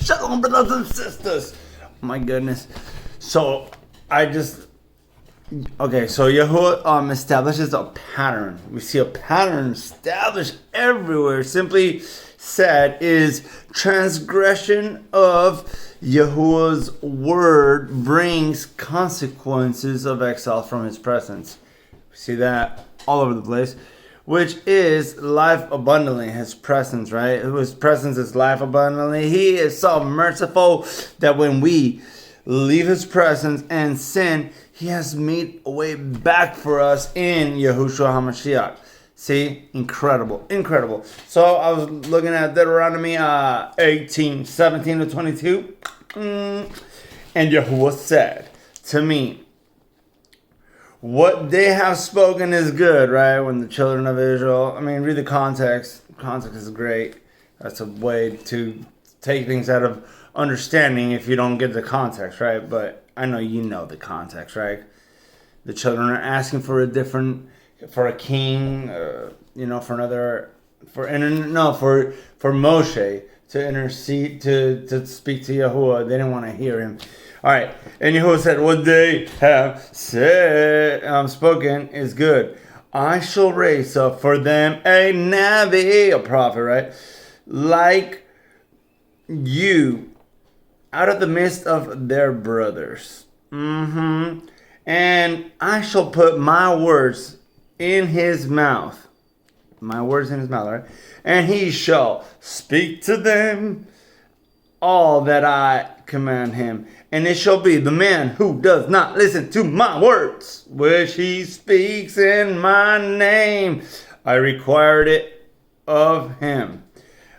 Shalom, brothers and sisters. My goodness. So Yahuwah establishes a pattern. We see a pattern established everywhere. Simply said, is transgression of Yahuwah's word brings consequences of exile from his presence. We see that all over the place. Which is life abundantly, his presence, right? His presence is life abundantly. He is so merciful that when we leave his presence and sin, he has made a way back for us in Yahushua HaMashiach. See? Incredible. Incredible. So I was looking at Deuteronomy 18, 17 to 22. And Yahuwah said to me, what they have spoken is good, right? When the children of Israel, read the context. Context is great. That's a way to take things out of understanding if you don't get the context, right? But I know you know the context, right? The children are asking for a king, for Moshe to intercede, to speak to Yahuwah. They didn't want to hear him. All right, and Yahuwah said, what they have spoken is good. I shall raise up for them a Nabi, a prophet, right? Like you, out of the midst of their brothers. And I shall put my words in his mouth. My words in his mouth, right? And he shall speak to them all that I command him. And it shall be the man who does not listen to my words, which he speaks in my name. I required it of him.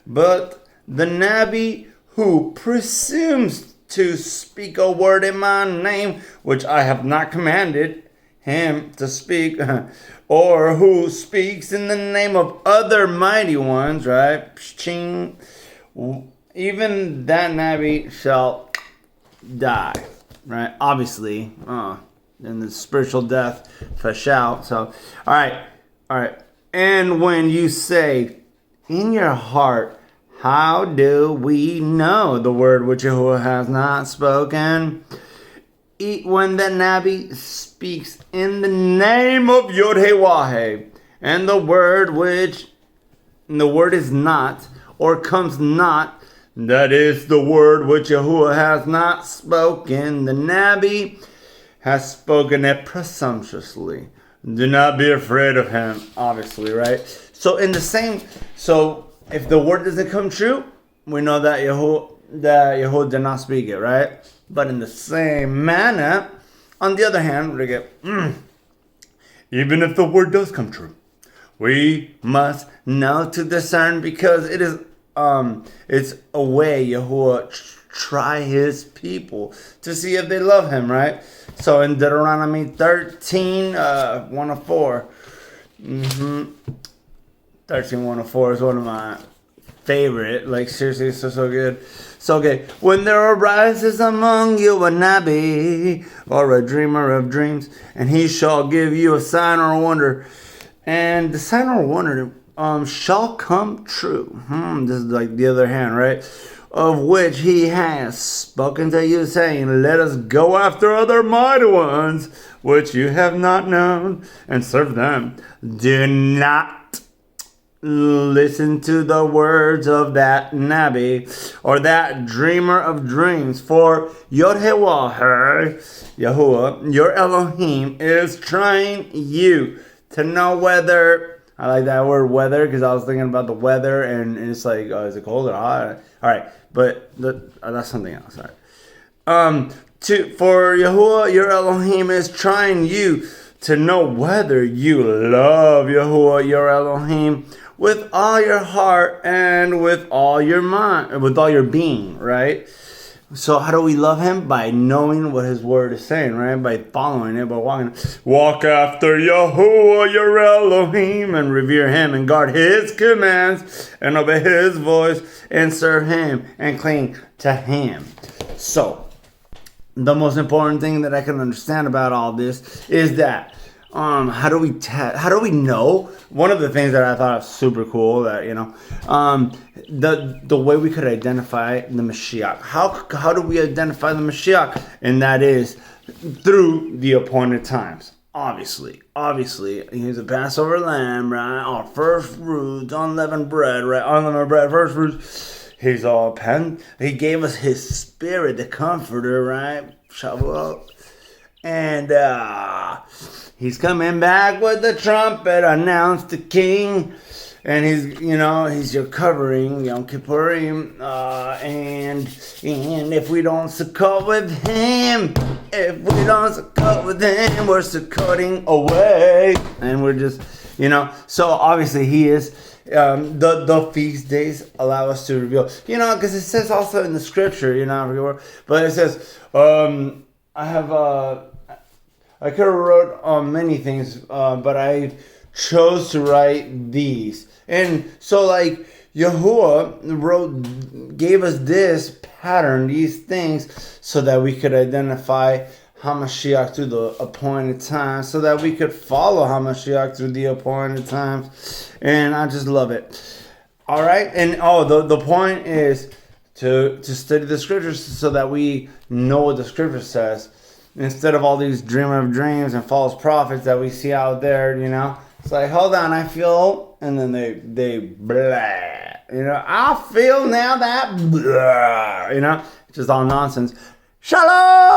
But the Nabi who presumes to speak a word in my name, which I have not commanded him to speak, or who speaks in the name of other mighty ones, right? Even that Nabi shall die, right? Obviously, in the spiritual death, fashal. So, all right. And when you say in your heart, how do we know the word which Yahuwah has not spoken? When the Nabi speaks in the name of Yod-Heh-Wah-Heh, and the word is not, or comes not, that is the word which Yahuwah has not spoken. The Nabi has spoken it presumptuously. Do not be afraid of him, obviously, right? So if the word doesn't come true, we know that Yahuwah did not speak it, right? But in the same manner, on the other hand, even if the word does come true, we must know to discern, because it is it's a way Yahuwah try his people to see if they love him, right? So in Deuteronomy 13, 104, 13:104 is one of my favorite. Like, seriously, it's so good. So, okay. When there arises among you a Nabi, or a dreamer of dreams, and he shall give you a sign or a wonder, and the sign or wonder shall come true. This is like the other hand, right? Of which he has spoken to you, saying, let us go after other mighty ones, which you have not known, and serve them. Do not listen to the words of that Nabi, or that dreamer of dreams, for Yod-Heh-Wah-Heh, Yahuwah, your Elohim, is trying you to know whether... I like that word weather, because I was thinking about the weather, and it's like, is it cold or hot? All right, but that's something else. All right. For Yahuwah, your Elohim, is trying you to know whether you love Yahuwah, your Elohim, with all your heart and with all your mind, with all your being, right? So how do we love him? By knowing what his word is saying, right? By following it, by walking. Walk after Yahuwah, your Elohim, and revere him, and guard his commands, and obey his voice, and serve him, and cling to him. So, the most important thing that I can understand about all this is that How do we know? One of the things that I thought was super cool that the way we could identify the Mashiach. How do we identify the Mashiach? And that is through the appointed times. Obviously, he's a Passover lamb, right? Our first fruits, unleavened bread, right? Unleavened bread, first fruits. He's all pen. He gave us his spirit, the comforter, right? Shavuot. And he's coming back with the trumpet, announced the king. And he's your covering, Yom Kippurim. And if we don't succumb with him, we're succoring away. And we're just, so obviously he is. The feast days allow us to reveal, because it says also in the scripture, but it says, I could have wrote many things, but I chose to write these. And so, like, Yahuwah gave us this pattern, these things, so that we could identify HaMashiach through the appointed time, so that we could follow HaMashiach through the appointed times. And I just love it. All right? And, the point is to study the scriptures so that we know what the scripture says. Instead of all these dreamer of dreams and false prophets that we see out there, It's like, hold on, I feel, and then they blah, I feel now that, blah, it's just all nonsense. Shalom!